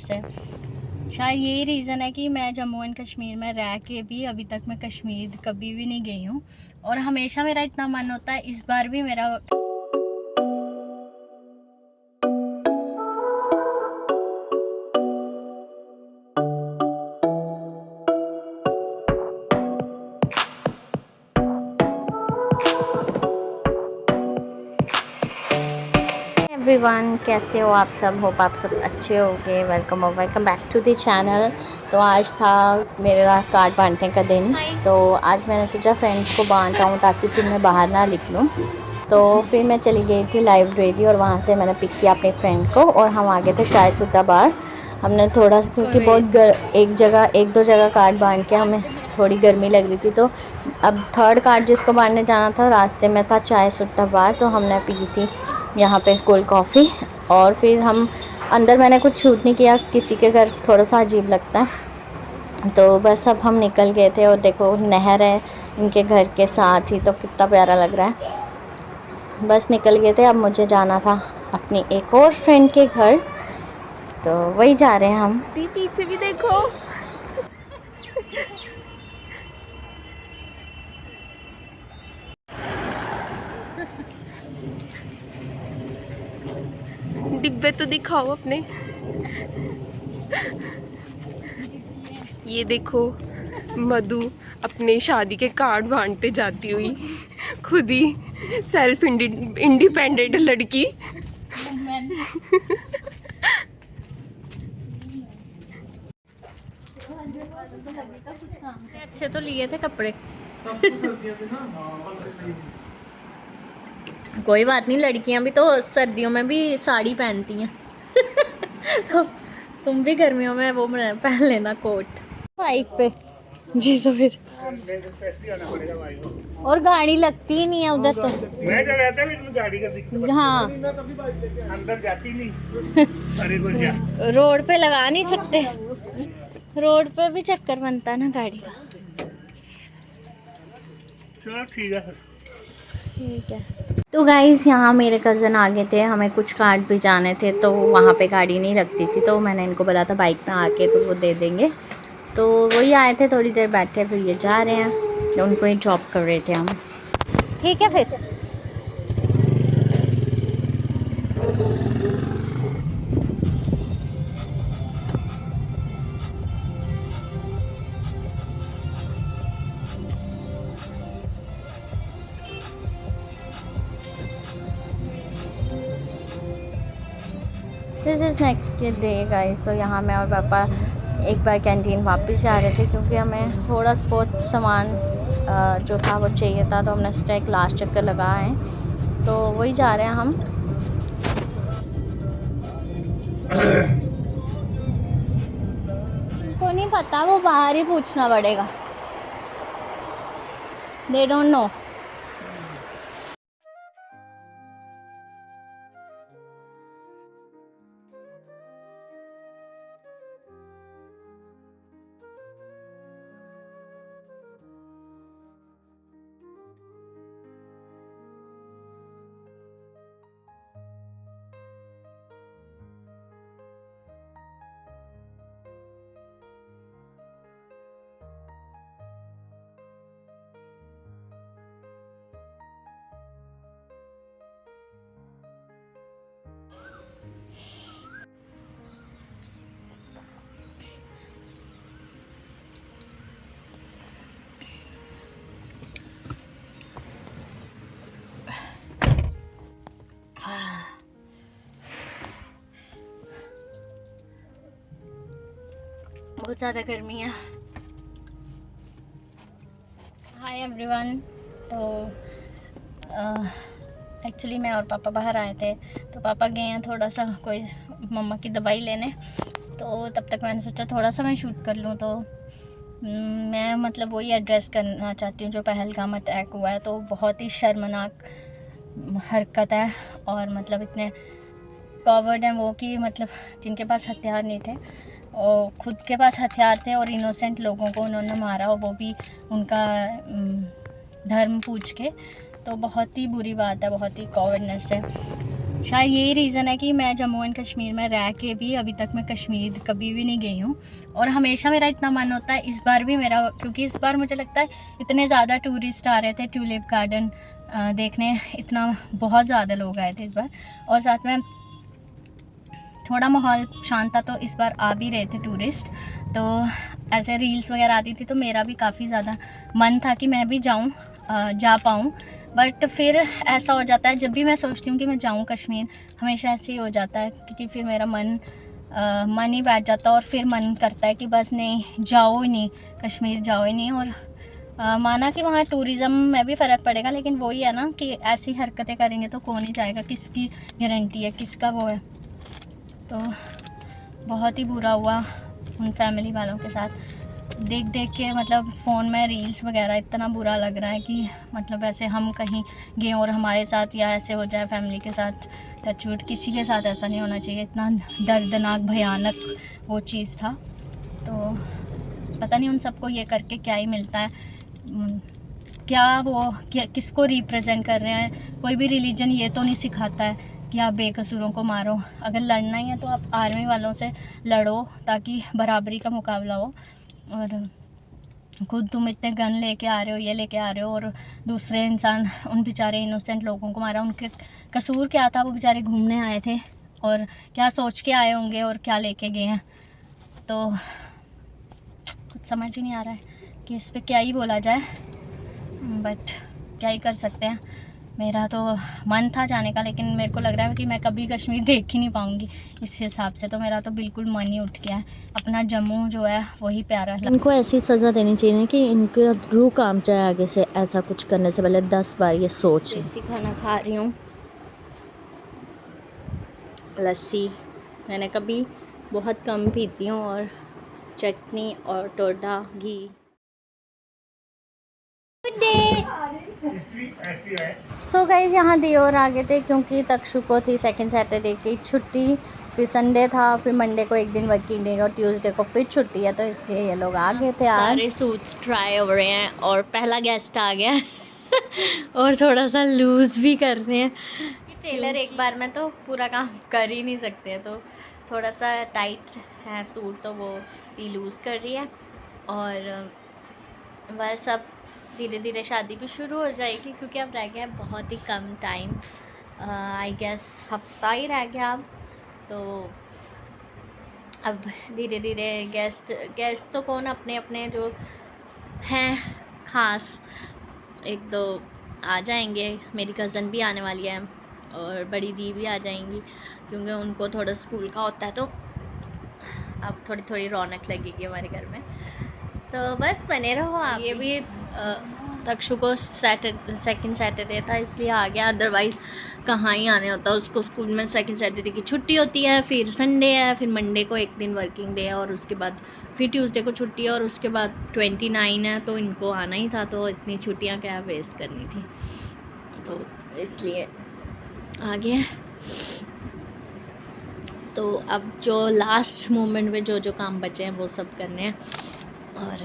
कोविडनेस है। शायद यही रीज़न है कि मैं जम्मू एंड कश्मीर में रह के भी अभी तक मैं कश्मीर कभी भी नहीं गई हूँ, और हमेशा मेरा इतना मन होता है, इस बार भी मेरा एवरीवन, कैसे हो आप सब? होप आप सब अच्छे होंगे। Welcome back to the channel. तो आज था मेरा कार्ड बांटने का दिन, तो आज मैंने सोचा फ्रेंड्स को बांट आऊँ ताकि फिर मैं बाहर ना निकलूँ। तो फिर मैं चली गई थी लाइब्रेरी और वहाँ से मैंने पिक किया अपनी फ्रेंड को और हम आ गए थे चाय सुट्टा बार। हमने थोड़ा, क्योंकि बहुत एक दो जगह कार्ड बांट के हमें थोड़ी गर्मी लग रही थी, तो अब थर्ड कार्ड जिसको बांटने जाना था रास्ते में था चाय सुट्टा बार, तो हमने पी थी यहाँ पे कोल्ड कॉफ़ी। और फिर हम अंदर, मैंने कुछ शूट नहीं किया, किसी के घर थोड़ा सा अजीब लगता है, तो बस अब हम निकल गए थे। और देखो नहर है इनके घर के साथ ही, तो कितना प्यारा लग रहा है। बस निकल गए थे, अब मुझे जाना था अपनी एक और फ्रेंड के घर, तो वही जा रहे हैं हम। पीछे भी देखो। डिब्बे तो दिखाओ अपने। ये देखो मधु अपने शादी के कार्ड बांटते जाती हुई, खुद ही सेल्फ इंडिपेंडेंट लड़की। अच्छे तो लिए थे कपड़े। कोई बात नहीं, लड़कियां भी तो सर्दियों में भी साड़ी पहनती हैं। तो तुम भी गर्मियों में वो पहन लेना कोट बाइक पे जी। तो फिर और गाड़ी लगती ही नहीं है उधर, तो मैं जब रहता है गाड़ी का दिक्कत। हाँ, अंदर जाती नहीं। अरे कोई क्या रोड पे लगा नहीं सकते, रोड पे भी चक्कर बनता है ना गाड़ी का। चलो ठीक है। ठीक है। तो गाइस यहाँ मेरे कज़न आ गए थे, हमें कुछ कार्ड भी जाने थे, तो वहाँ पे गाड़ी नहीं रखती थी, तो मैंने इनको बोला था बाइक पे आके तो वो दे देंगे। तो वही आए थे, थोड़ी देर बैठे, फिर ये जा रहे हैं, उनको ही ड्रॉप कर रहे थे हम। ठीक है फिर। This is next day guys. तो यहाँ मैं और पापा एक बार कैंटीन वापस जा रहे थे, क्योंकि हमें थोड़ा बहुत सामान जो था वो चाहिए था, तो हमने सोचा एक लास्ट चक्कर लगा है, तो वही जा रहे हैं हम। उनको नहीं पता, वो बाहर ही पूछना पड़ेगा, दे डोंट नो। बहुत ज़्यादा गर्मी है। Hi everyone. तो एक्चुअली मैं और पापा बाहर आए थे, तो पापा गए हैं थोड़ा सा कोई मम्मा की दवाई लेने, तो तब तक मैंने सोचा थोड़ा सा मैं शूट कर लूँ। तो मैं मतलब वही एड्रेस करना चाहती हूँ जो पहलगाम अटैक हुआ है, तो बहुत ही शर्मनाक हरकत है, और मतलब इतने कॉवर्ड हैं वो कि मतलब जिनके पास हथियार नहीं थे, और खुद के पास हथियार थे और इनोसेंट लोगों को उन्होंने मारा, और वो भी उनका धर्म पूछ के। तो बहुत ही बुरी बात है, बहुत ही कॉवर्डनेस है। शायद यही रीज़न है कि मैं जम्मू एंड कश्मीर में रह के भी अभी तक मैं कश्मीर कभी भी नहीं गई हूँ, और हमेशा मेरा इतना मन होता है, इस बार भी मेरा, क्योंकि इस बार मुझे लगता है इतने ज़्यादा टूरिस्ट आ रहे थे ट्यूलिप गार्डन देखने, इतना बहुत ज़्यादा लोग आए थे इस बार, और साथ में थोड़ा माहौल शांत था, तो इस बार आ भी रहे थे टूरिस्ट, तो ऐसे रील्स वगैरह आती थी, तो मेरा भी काफ़ी ज़्यादा मन था कि मैं भी जाऊँ, जा पाऊँ, बट फिर ऐसा हो जाता है जब भी मैं सोचती हूँ कि मैं जाऊँ कश्मीर, हमेशा ऐसे ही हो जाता है, क्योंकि फिर मेरा मन ही बैठ जाता है, और फिर मन करता है कि बस नहीं, जाओ ही नहीं, कश्मीर जाओ ही नहीं। और माना कि वहाँ टूरिज़्म में भी फ़र्क पड़ेगा, लेकिन वही है ना कि ऐसी हरकतें करेंगे तो कौन ही जाएगा, किसकी गारंटी है, किसका वो है। तो बहुत ही बुरा हुआ उन फैमिली वालों के साथ देख देख के, मतलब फ़ोन में रील्स वगैरह, इतना बुरा लग रहा है कि मतलब ऐसे हम कहीं गए और हमारे साथ या ऐसे हो जाए फैमिली के साथ, टचवुड किसी के साथ ऐसा नहीं होना चाहिए। इतना दर्दनाक भयानक वो चीज़ था, तो पता नहीं उन सबको ये करके क्या ही मिलता है, क्या वो किसको रिप्रेजेंट कर रहे हैं। कोई भी रिलीजन ये तो नहीं सिखाता है कि आप बेकसूरों को मारो, अगर लड़ना ही है तो आप आर्मी वालों से लड़ो ताकि बराबरी का मुकाबला हो, और खुद तुम इतने गन लेके आ रहे हो, ये लेके आ रहे हो, और दूसरे इंसान, उन बेचारे इनोसेंट लोगों को मारा। उनके कसूर क्या था, वो बेचारे घूमने आए थे, और क्या सोच के आए होंगे और क्या लेके गए हैं, तो कुछ समझ ही नहीं आ रहा है कि इस पे क्या ही बोला जाए, बट क्या ही कर सकते हैं। मेरा तो मन था जाने का, लेकिन मेरे को लग रहा है कि मैं कभी कश्मीर देख ही नहीं पाऊँगी इस हिसाब से, तो मेरा तो बिल्कुल मन ही उठ गया है। अपना जम्मू जो है वही प्यारा है। इनको ऐसी सज़ा देनी चाहिए कि इनके रूह काम चाहे आगे से, ऐसा कुछ करने से पहले 10 बार ये सोच। देसी खाना खा रही हूँ, लस्सी मैंने कभी बहुत कम पीती हूँ, और चटनी और टोडा घी। सो गाइस, यहाँ दियोर आ गए थे क्योंकि तक्षु को थी सेकंड सैटरडे की छुट्टी, फिर संडे था, फिर मंडे को एक दिन वर्किंग डे, और ट्यूसडे को फिर छुट्टी है, तो इसलिए ये लोग आ गए थे। सारे सूट्स ट्राई हो रहे हैं, और पहला गेस्ट आ गया है और थोड़ा सा लूज़ भी कर रहे हैं। टेलर एक बार में तो पूरा काम कर ही नहीं सकते, तो थोड़ा सा टाइट है सूट, तो वो भी लूज़ कर रही है, और बस अब धीरे धीरे शादी भी शुरू हो जाएगी, क्योंकि अब रह गया है बहुत ही कम टाइम, आई गेस हफ्ता ही रह गया अब, तो अब धीरे धीरे गेस्ट तो कौन, अपने अपने जो हैं ख़ास एक दो आ जाएंगे। मेरी कज़न भी आने वाली है, और बड़ी दी भी आ जाएंगी, क्योंकि उनको थोड़ा स्कूल का होता है, तो अब थोड़ी थोड़ी रौनक लगेगी हमारे घर में। तो बस बने रहो आप। ये भी तक्षु को सेकंड सैटरडे था इसलिए आ गया, अदरवाइज़ कहाँ ही आने होता। उसको स्कूल में सेकंड सैटरडे की छुट्टी होती है, फिर संडे है, फिर मंडे को एक दिन वर्किंग डे है, और उसके बाद फिर ट्यूसडे को छुट्टी है, और उसके बाद 29 है, तो इनको आना ही था, तो इतनी छुट्टियाँ क्या वेस्ट करनी थी, तो इसलिए आ गया। तो अब जो लास्ट मोमेंट में जो जो काम बचे हैं वो सब करने हैं, और